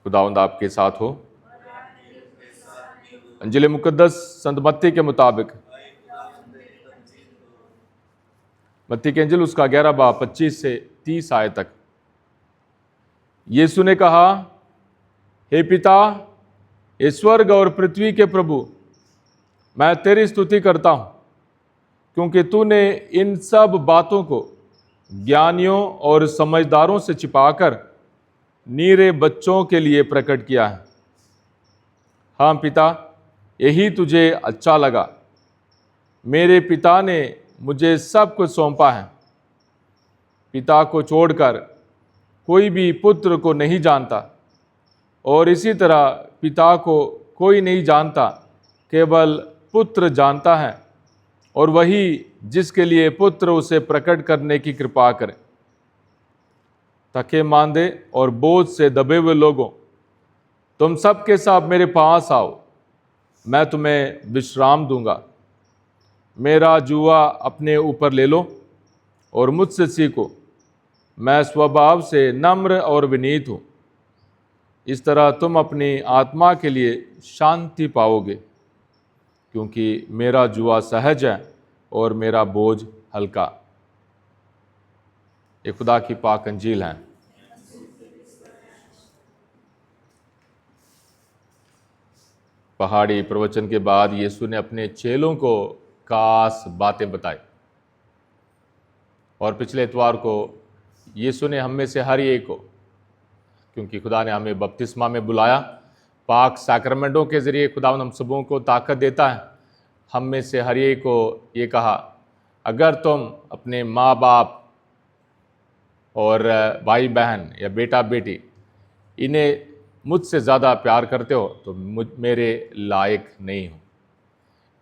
खुदावंद आपके साथ हो। अंजिल मुकद्दस संत मत्ती के मुताबिक, मत्ती के अंजिल उसका 11 बाब 25 से 30 आयत तक। यीशु ने कहा, हे पिता, हे स्वर्ग और पृथ्वी के प्रभु, मैं तेरी स्तुति करता हूं, क्योंकि तूने इन सब बातों को ज्ञानियों और समझदारों से छिपाकर नीरे बच्चों के लिए प्रकट किया है। हाँ पिता, यही तुझे अच्छा लगा। मेरे पिता ने मुझे सब कुछ सौंपा है। पिता को छोड़कर कोई भी पुत्र को नहीं जानता, और इसी तरह पिता को कोई नहीं जानता, केवल पुत्र जानता है, और वही जिसके लिए पुत्र उसे प्रकट करने की कृपा करे। थके मांदे और बोझ से दबे हुए लोगों, तुम सबके साथ मेरे पास आओ, मैं तुम्हें विश्राम दूंगा। मेरा जुआ अपने ऊपर ले लो और मुझसे सीखो, मैं स्वभाव से नम्र और विनीत हूँ। इस तरह तुम अपनी आत्मा के लिए शांति पाओगे, क्योंकि मेरा जुआ सहज है और मेरा बोझ हल्का। ये खुदा की पाक अंजील है। पहाड़ी प्रवचन के बाद यीशु ने अपने चेलों को खास बातें बताई, और पिछले इतवार को यीशु ने हम में से हर एक को, क्योंकि खुदा ने हमें बपतिस्मा में बुलाया, पाक सैक्रमेंटों के ज़रिए खुदावंद हम सबों को ताकत देता है। हम में से हर एक को ये कहा, अगर तुम अपने माँ बाप और भाई बहन या बेटा बेटी इन्हें मुझसे ज़्यादा प्यार करते हो तो मेरे लायक नहीं हो।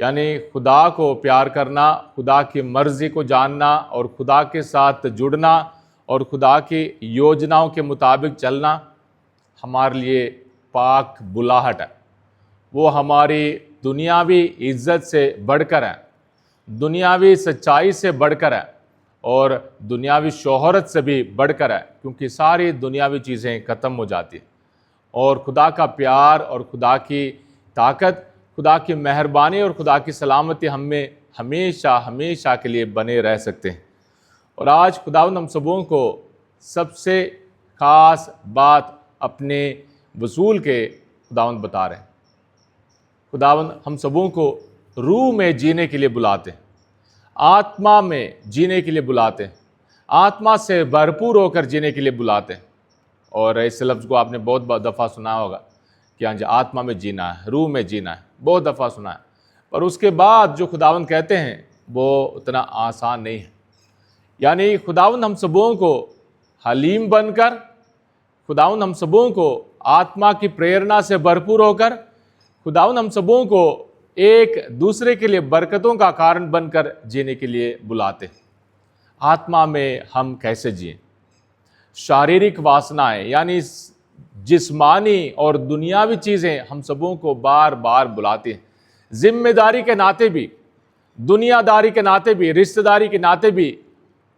यानी खुदा को प्यार करना, खुदा की मर्ज़ी को जानना और खुदा के साथ जुड़ना और खुदा की योजनाओं के मुताबिक चलना हमारे लिए पाक बुलाहट है। वो हमारी दुनियावी इज़्ज़त से बढ़कर है, दुनियावी सच्चाई से बढ़कर है और दुनियावी शोहरत से भी बढ़कर है, क्योंकि सारी दुनियावी चीज़ें ख़त्म हो जाती हैं और खुदा का प्यार और खुदा की ताकत, खुदा की मेहरबानी और खुदा की सलामती हम में हमेशा हमेशा के लिए बने रह सकते हैं। और आज खुदावंद हम सबों को सबसे ख़ास बात अपने वसूल के खुदावंद बता रहे हैं। खुदावंद हम सबों को रूह में जीने के लिए बुलाते हैं, आत्मा में जीने के लिए बुलाते हैं, आत्मा से भरपूर होकर जीने के लिए बुलाते हैं। और इस लफ्ज़ को आपने बहुत दफ़ा सुना होगा कि हाँ जी, आत्मा में जीना है, रूह में जीना है, बहुत दफ़ा सुना है। पर उसके बाद जो खुदावंद कहते हैं वो उतना आसान नहीं है। यानी खुदावंद हम सबों को हलीम बनकर, खुदावंद हम सबों को आत्मा की प्रेरणा से भरपूर होकर, खुदावंद हम सबों को एक दूसरे के लिए बरकतों का कारण बनकर जीने के लिए बुलाते हैं। आत्मा में हम कैसे जिएं? शारीरिक वासनाएं यानी जिस्मानी और दुनियावी चीज़ें हम सबों को बार बार बुलाती हैं। जिम्मेदारी के नाते भी, दुनियादारी के नाते भी, रिश्तेदारी के नाते भी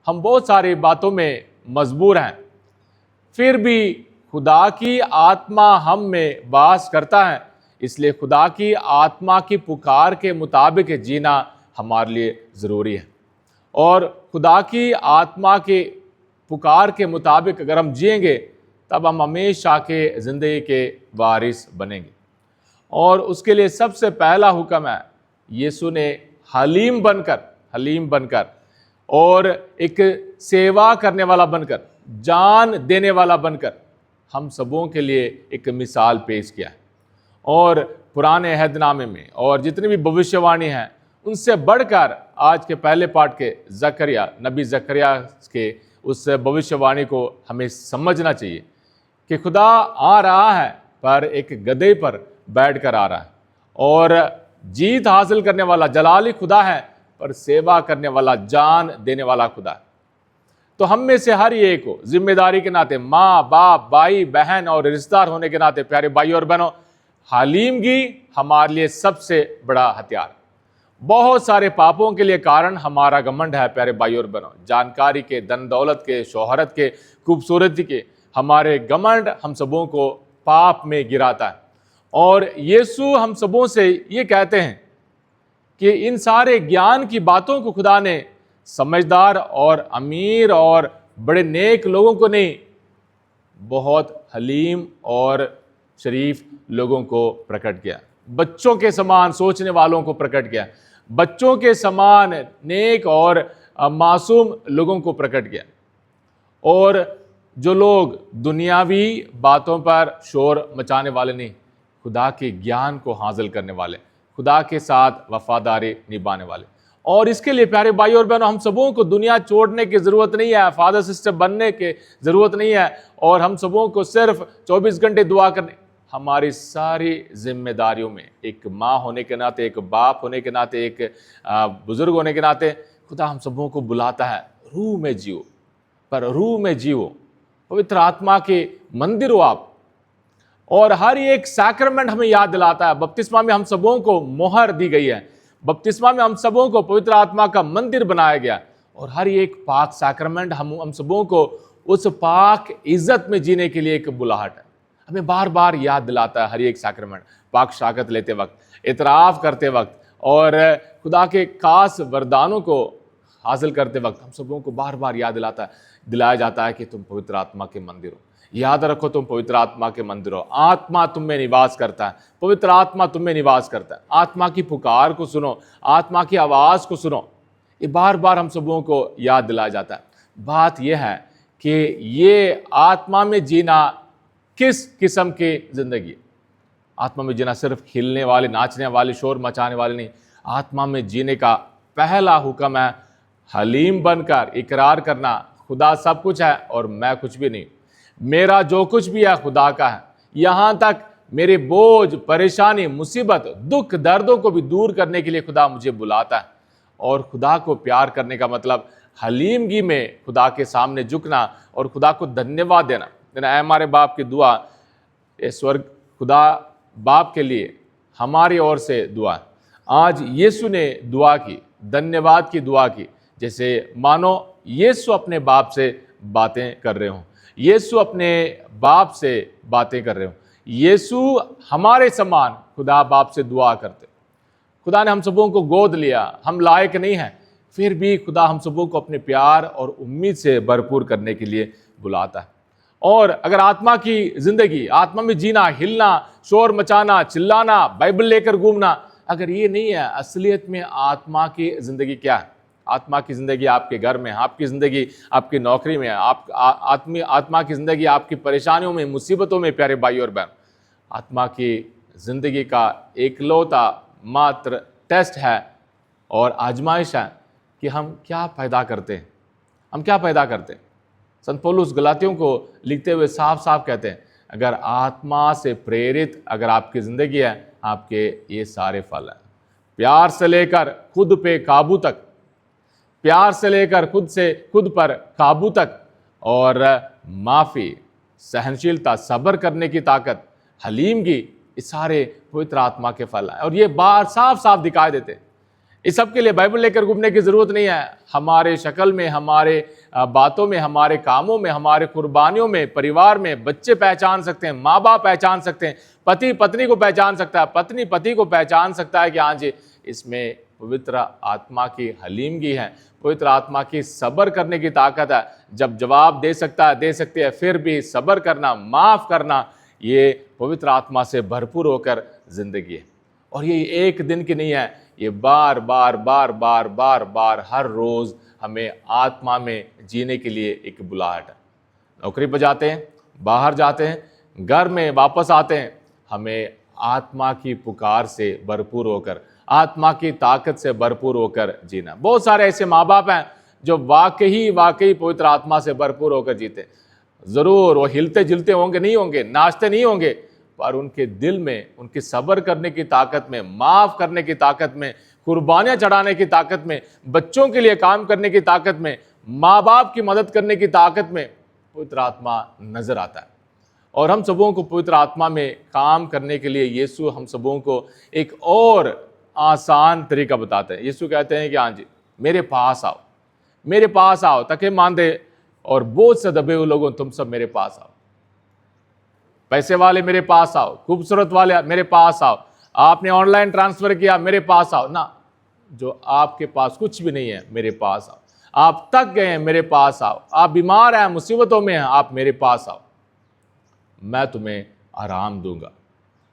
हम बहुत सारी बातों में मजबूर हैं। फिर भी खुदा की आत्मा हम में वास करता है, इसलिए खुदा की आत्मा की पुकार के मुताबिक जीना हमारे लिए ज़रूरी है। और खुदा की आत्मा के पुकार के मुताबिक अगर हम जिएंगे तब हम हमेशा के ज़िंदगी के वारिस बनेंगे। और उसके लिए सबसे पहला हुक्म है, यीशु ने हलीम बनकर और एक सेवा करने वाला बनकर, जान देने वाला बनकर हम सबों के लिए एक मिसाल पेश किया है। और पुराने अहदनामे में और जितनी भी भविष्यवाणी हैं उनसे बढ़कर आज के पहले पाठ के नबी जकरिया के उस भविष्यवाणी को हमें समझना चाहिए कि खुदा आ रहा है, पर एक गधे पर बैठकर आ रहा है, और जीत हासिल करने वाला जलाली खुदा है, पर सेवा करने वाला, जान देने वाला खुदा है। तो हम में से हर एक को जिम्मेदारी के नाते, माँ बाप, भाई बहन और रिश्तेदार होने के नाते, प्यारे भाई और बहनों, हलीमगी हमारे लिए सबसे बड़ा हथियार। बहुत सारे पापों के लिए कारण हमारा घमंड है प्यारे भाई और बहनों, जानकारी के, धन दौलत के, शोहरत के, खूबसूरती के, हमारे घमंड हम सबों को पाप में गिराता है। और यीशु हम सबों से ये कहते हैं कि इन सारे ज्ञान की बातों को खुदा ने समझदार और अमीर और बड़े नेक लोगों को नहीं, बहुत हलीम और शरीफ लोगों को प्रकट किया, बच्चों के समान सोचने वालों को प्रकट किया, बच्चों के समान नेक और मासूम लोगों को प्रकट किया। और जो लोग दुनियावी बातों पर शोर मचाने वाले नहीं, खुदा के ज्ञान को हासिल करने वाले, खुदा के साथ वफादारी निभाने वाले। और इसके लिए प्यारे भाई और बहनों, हम सबों को दुनिया छोड़ने की ज़रूरत नहीं है, फादर सिस्टर बनने की ज़रूरत नहीं है, और हम सबों को सिर्फ 24 घंटे दुआ करने, हमारी सारी जिम्मेदारियों में एक माँ होने के नाते, एक बाप होने के नाते, एक बुजुर्ग होने के नाते खुदा हम सबों को बुलाता है, रूह में जियो, पर रूह में जियो, पवित्र आत्मा के मंदिर हो आप। और हर एक सैक्रमेंट हमें याद दिलाता है, बपतिस्मा में हम सबों को मोहर दी गई है, बपतिस्मा में हम सबों को पवित्र आत्मा का मंदिर बनाया गया, और हर एक पाक सैक्रमेंट हम सबों को उस पाक इज्जत में जीने के लिए एक बुलाहट है, हमें बार बार याद दिलाता है। हर एक सैक्रमेंट पाक शाकत लेते वक्त, इतराफ़ करते वक्त और खुदा के खास वरदानों को हासिल करते वक्त हम सबों को बार बार याद दिलाया जाता है कि तुम पवित्र आत्मा के मंदिर हो। याद रखो, तुम पवित्र आत्मा के मंदिर हो, आत्मा तुम में निवास करता है, पवित्र आत्मा तुम में निवास करता है। आत्मा की पुकार को सुनो, आत्मा की आवाज़ को सुनो, ये बार बार हम सबों को याद दिलाया जाता है। बात यह है कि ये आत्मा में जीना किस किस्म की ज़िंदगी? आत्मा में जीना सिर्फ खिलने वाले, नाचने वाले, शोर मचाने वाले नहीं। आत्मा में जीने का पहला हुक्म है हलीम बनकर इकरार करना, खुदा सब कुछ है और मैं कुछ भी नहीं, मेरा जो कुछ भी है खुदा का है। यहाँ तक मेरे बोझ, परेशानी, मुसीबत, दुख, दर्दों को भी दूर करने के लिए खुदा मुझे बुलाता है। और खुदा को प्यार करने का मतलब हलीमगी में खुदा के सामने झुकना और खुदा को धन्यवाद देना। ऐ हमारे बाप की दुआ, ये स्वर्ग खुदा बाप के लिए हमारी ओर से दुआ। आज यीशु ने दुआ की, धन्यवाद की दुआ की, जैसे मानो यीशु अपने बाप से बातें कर रहे हों, यीशु अपने बाप से बातें कर रहे हो। यीशु हमारे समान खुदा बाप से दुआ करते। खुदा ने हम सबों को गोद लिया, हम लायक नहीं हैं, फिर भी खुदा हम सबों को अपने प्यार और उम्मीद से भरपूर करने के लिए बुलाता है। और अगर आत्मा की ज़िंदगी, आत्मा में जीना, हिलना, शोर मचाना, चिल्लाना, बाइबल लेकर घूमना, अगर ये नहीं है, असलियत में आत्मा की ज़िंदगी क्या है? आत्मा की ज़िंदगी आपके घर में, आपकी ज़िंदगी आपकी नौकरी में, आत्मा की ज़िंदगी आपकी परेशानियों में, मुसीबतों में। प्यारे भाई और बहन, आत्मा की ज़िंदगी का एकलौता मात्र टेस्ट है और आजमाइश है कि हम क्या पैदा करते हैं, हम क्या पैदा करते हैं। संत पौलुस गलातियों को लिखते हुए साफ साफ कहते हैं, अगर आत्मा से प्रेरित अगर आपकी ज़िंदगी है, आपके ये सारे फल हैं। प्यार से लेकर खुद पे काबू तक, प्यार से लेकर खुद पर काबू तक, और माफ़ी, सहनशीलता, सब्र करने की ताकत, हलीमगी, ये सारे पवित्र आत्मा के फल हैं। और ये बार साफ साफ दिखाई देते हैं। इस सब के लिए बाइबल लेकर घूमने की ज़रूरत नहीं है। हमारे शक्ल में, हमारे बातों में, हमारे कामों में, हमारे कुर्बानियों में, परिवार में बच्चे पहचान सकते हैं, माँ बाप पहचान सकते हैं, पति पत्नी को पहचान सकता है, पत्नी पति को पहचान सकता है कि हाँ जी, इसमें पवित्र आत्मा की हलीमगी है, पवित्र आत्मा की सब्र करने की ताकत है। जब जवाब दे सकते हैं, फिर भी सब्र करना, माफ़ करना, ये पवित्र आत्मा से भरपूर होकर ज़िंदगी है। और ये एक दिन की नहीं है, ये बार बार बार बार बार बार हर रोज़ हमें आत्मा में जीने के लिए एक बुलाहट है। नौकरी पर जाते हैं, बाहर जाते हैं, घर में वापस आते हैं, हमें आत्मा की पुकार से भरपूर होकर, आत्मा की ताकत से भरपूर होकर जीना। बहुत सारे ऐसे माँ बाप हैं जो वाकई पवित्र आत्मा से भरपूर होकर जीते। ज़रूर वो हिलते जुलते होंगे, नहीं होंगे, नाचते नहीं होंगे, पर उनके दिल में, उनकी सब्र करने की ताकत में, माफ़ करने की ताकत में, कुर्बानियाँ चढ़ाने की ताकत में, बच्चों के लिए काम करने की ताकत में, माँ बाप की मदद करने की ताकत में पवित्र आत्मा नज़र आता है। और हम सबों को पवित्र आत्मा में काम करने के लिए यीशु हम सबों को एक और आसान तरीका बताते हैं। यीशु कहते हैं कि हाँ जी, मेरे पास आओ, मेरे पास आओ, थके मांदे और बोझ से दबे हुए लोगों, तुम सब मेरे पास आओ। पैसे वाले मेरे पास आओ, खूबसूरत वाले मेरे पास आओ, आपने ऑनलाइन ट्रांसफर किया मेरे पास आओ ना, जो आपके पास कुछ भी नहीं है मेरे पास आओ, आप थक गए हैं मेरे पास आओ, आप बीमार हैं, मुसीबतों में हैं, आप मेरे पास आओ, मैं तुम्हें आराम दूंगा,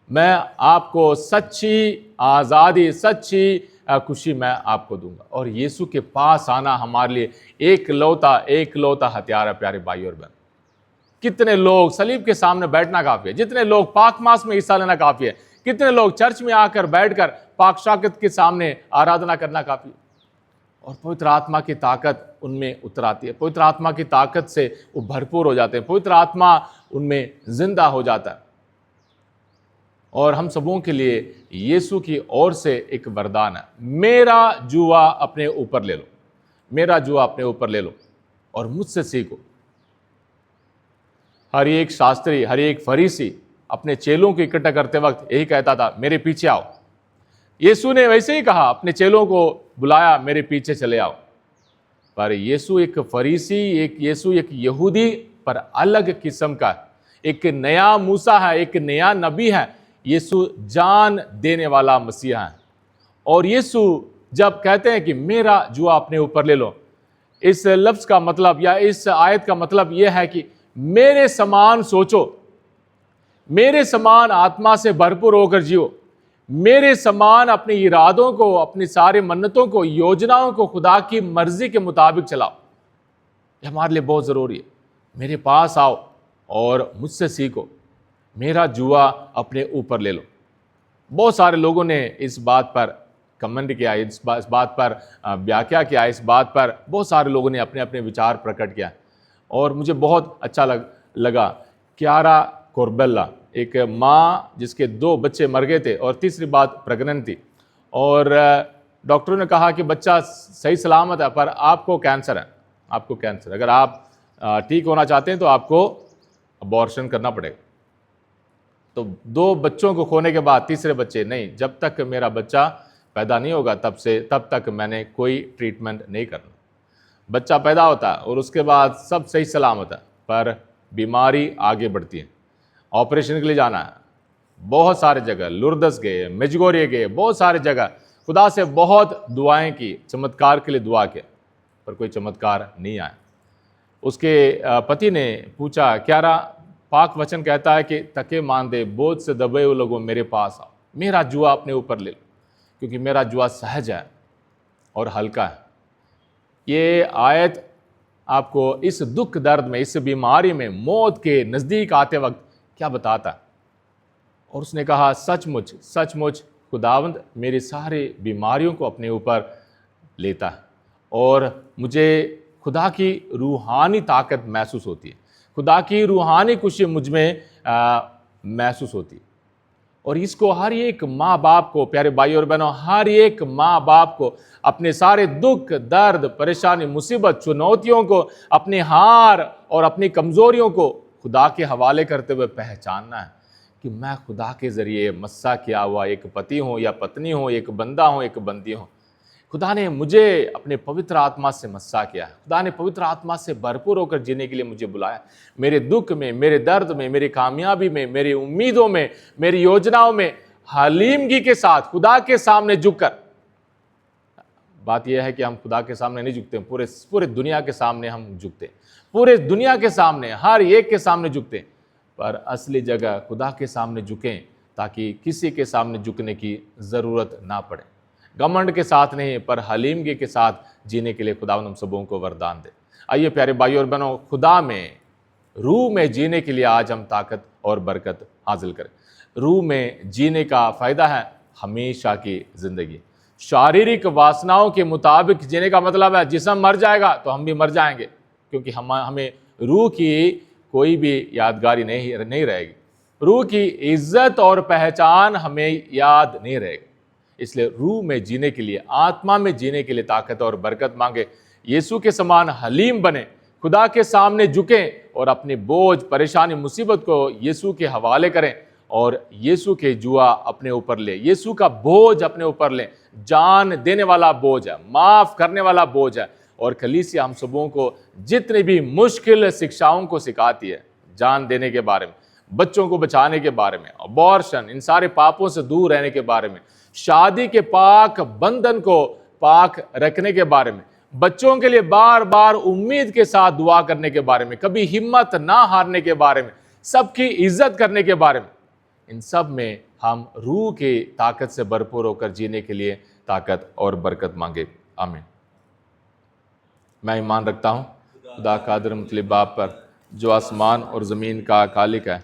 मैं आपको सच्ची आज़ादी, सच्ची खुशी मैं आपको दूंगा। और यीशु के पास आना हमारे लिए एक लौता हथियार है। प्यारे भाई और बहन, कितने लोग सलीब के सामने बैठना काफी है, जितने लोग पाक मास में हिस्सा लेना काफी है, कितने लोग चर्च में आकर बैठकर पाक शाकत के सामने आराधना करना काफी है, और पवित्र आत्मा की ताकत उनमें उतर आती है, पवित्र आत्मा की ताकत से वो भरपूर हो जाते हैं, पवित्र आत्मा उनमें जिंदा हो जाता है। और हम सबों के लिए यीशु की ओर से एक वरदान है, मेरा जुआ अपने ऊपर ले लो, मेरा जुआ अपने ऊपर ले लो और मुझसे सीखो। हर एक शास्त्री, हर एक फरीसी अपने चेलों को इकट्ठा करते वक्त यही कहता था, मेरे पीछे आओ। यीशु ने वैसे ही कहा, अपने चेलों को बुलाया, मेरे पीछे चले आओ। पर यीशु एक फरीसी, यीशु एक यहूदी पर अलग किस्म का, एक नया मूसा है, एक नया नबी है। यीशु जान देने वाला मसीहा है। और यीशु जब कहते हैं कि मेरा जुआ अपने ऊपर ले लो, इस लफ्ज का मतलब या इस आयत का मतलब यह है कि मेरे समान सोचो, मेरे समान आत्मा से भरपूर होकर जियो, मेरे समान अपने इरादों को, अपनी सारी मन्नतों को, योजनाओं को खुदा की मर्जी के मुताबिक चलाओ। यह हमारे लिए बहुत ज़रूरी है। मेरे पास आओ और मुझसे सीखो, मेरा जुआ अपने ऊपर ले लो। बहुत सारे लोगों ने इस बात पर कमेंट किया, इस बात पर व्याख्या किया, इस बात पर बहुत सारे लोगों ने अपने अपने विचार प्रकट किया और मुझे बहुत अच्छा लगा। क्यारा कोरबेला, एक माँ जिसके 2 बच्चे मर गए थे और तीसरी बात प्रेग्नेंट थी, और डॉक्टरों ने कहा कि बच्चा सही सलामत है पर आपको कैंसर है, आपको कैंसर, अगर आप ठीक होना चाहते हैं तो आपको अबॉर्शन करना पड़ेगा। तो 2 बच्चों को खोने के बाद तीसरे बच्चे, नहीं, जब तक मेरा बच्चा पैदा नहीं होगा तब तक मैंने कोई ट्रीटमेंट नहीं करना। बच्चा पैदा होता है और उसके बाद सब सही सलामत है, पर बीमारी आगे बढ़ती है, ऑपरेशन के लिए जाना है। बहुत सारे जगह लुर्दस गए, मेजगोरिया गए, बहुत सारे जगह खुदा से बहुत दुआएं की, चमत्कार के लिए दुआ किया, पर कोई चमत्कार नहीं आया। उसके पति ने पूछा, क्यारा, पाक वचन कहता है कि थके मांदे बोझ से दबे हुए लोगों मेरे पास आओ, मेरा जुआ अपने ऊपर ले लो, क्योंकि मेरा जुआ सहज है और हल्का है। ये आयत आपको इस दुख दर्द में, इस बीमारी में, मौत के नज़दीक आते वक्त क्या बताता है। और उसने कहा, सचमुच सचमुच खुदावंद मेरी सारी बीमारियों को अपने ऊपर लेता है और मुझे खुदा की रूहानी ताकत महसूस होती है, खुदा की रूहानी खुशी मुझ में महसूस होती है। और इसको हर एक माँ बाप को, प्यारे भाई और बहनों, हर एक माँ बाप को अपने सारे दुख, दर्द, परेशानी, मुसीबत, चुनौतियों को, अपने हार और अपनी कमज़ोरियों को खुदा के हवाले करते हुए पहचानना है कि मैं खुदा के ज़रिए मस्सा किया हुआ एक पति हूँ या पत्नी हूँ, एक बंदा हूँ, एक बंदी हूँ। खुदा ने मुझे अपने पवित्र आत्मा से मस्सा किया, खुदा ने पवित्र आत्मा से भरपूर होकर जीने के लिए मुझे बुलाया। मेरे दुख में, मेरे दर्द में, मेरी कामयाबी में, मेरी उम्मीदों में, मेरी योजनाओं में हलीमगी के साथ खुदा के सामने झुककर, बात यह है कि हम खुदा के सामने नहीं झुकते, पूरे दुनिया के सामने हम झुकते, पूरे दुनिया के सामने, हर एक के सामने झुकते, पर असली जगह खुदा के सामने झुकें ताकि किसी के सामने झुकने की ज़रूरत ना पड़े। घमंड के साथ नहीं, पर हलीमगी के साथ जीने के लिए खुदावंद हम सबों को वरदान दे। आइए प्यारे भाइयों और बहनों, खुदा में, रूह में जीने के लिए आज हम ताकत और बरकत हासिल करें। रूह में जीने का फ़ायदा है हमेशा की ज़िंदगी। शारीरिक वासनाओं के मुताबिक जीने का मतलब है जिस्म मर जाएगा तो हम भी मर जाएंगे, क्योंकि हमें रूह की कोई भी यादगारी नहीं रहेगी, रूह की इज्जत और पहचान हमें याद नहीं रहेगी। इसलिए रूह में जीने के लिए, आत्मा में जीने के लिए ताकत और बरकत मांगे, यीशु के समान हलीम बने, खुदा के सामने झुकें और अपने बोझ, परेशानी, मुसीबत को यीशु के हवाले करें और यीशु के जुआ अपने ऊपर ले, यीशु का बोझ अपने ऊपर ले। जान देने वाला बोझ है, माफ करने वाला बोझ है। और कलीसिया हम सबों को जितनी भी मुश्किल शिक्षाओं को सिखाती है, जान देने के बारे में, बच्चों को बचाने के बारे में, अबॉर्शन, इन सारे पापों से दूर रहने के बारे में, शादी के पाक बंधन को पाक रखने के बारे में, बच्चों के लिए बार बार उम्मीद के साथ दुआ करने के बारे में, कभी हिम्मत ना हारने के बारे में, सबकी इज्जत करने के बारे में, इन सब में हम रूह की ताकत से भरपूर होकर जीने के लिए ताकत और बरकत मांगे। आमीन। मैं ईमान रखता हूँ खुदा कादिर मुतलिब बाप पर, जो आसमान और ज़मीन का खालिक है,